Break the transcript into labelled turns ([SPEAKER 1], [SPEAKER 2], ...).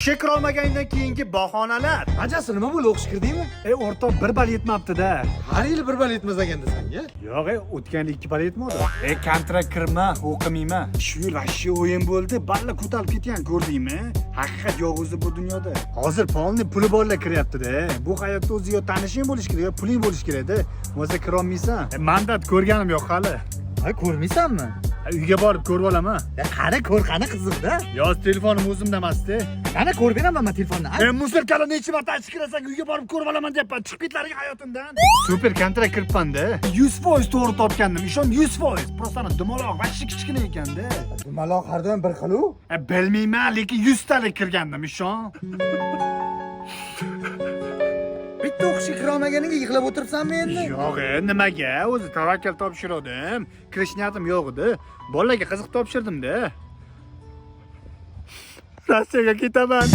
[SPEAKER 1] Ishga kirolmagandan keyingi bahonalar.
[SPEAKER 2] Qanchasi nima bo'ldi, o'qish kirdingmi?
[SPEAKER 1] O'rtoq 1 ball yetmabdi-da.
[SPEAKER 2] Har yili 1 ball yetmas ekanda senga.
[SPEAKER 1] Yo'q, o'tgan 2 ball yetmadi. Kontrakt kirma, o'qimayman. Shu yil vashshi o'yin bo'ldi, balla ko'tarib ketgan, ko'rdingmi? Haqiqat yo'q o'zi bu dunyoda. Hozir polni puli borlar kiryapti-da. Bu hayotda o'zi yo tanishing bo'lish kerak, yo puling bo'lish kerak-da. O'zi kira olmaysan. Mandat ko'rganim yo'q hali.
[SPEAKER 2] Ha, ko'rmaysanmi?
[SPEAKER 1] Uyga borib ko'rib olaman.
[SPEAKER 2] Qani ko'r, qani qiziqda.
[SPEAKER 1] Yoz telefonim o'zimda emas-da.
[SPEAKER 2] Qani ko'rib beraman men telefonni.
[SPEAKER 1] Musiqani necha marta aytib kirasan, uyga borib ko'rib olaman deyapman. Chiqib ketlaring hayotimdan. Super kontrakt kiribman-da. 100% to'g'ri topgandim. Ishon 100%. Prosta dumaloq, vashshi kichkina ekanda.
[SPEAKER 2] Dumaloq har doim bir xil-u.
[SPEAKER 1] Bilmayman, lekin 100 talik kirgandim, ishon.
[SPEAKER 2] Bitta o'qishga kira olmaganiga yig'lab o'tiribsanmi endi?
[SPEAKER 1] Yo'q, nimaga? O'zi tavakkal topshirdim. Kirish niyatim yo'q edi. Bolalarga qiziq topshirdim-da. Rossiyaga ketaman.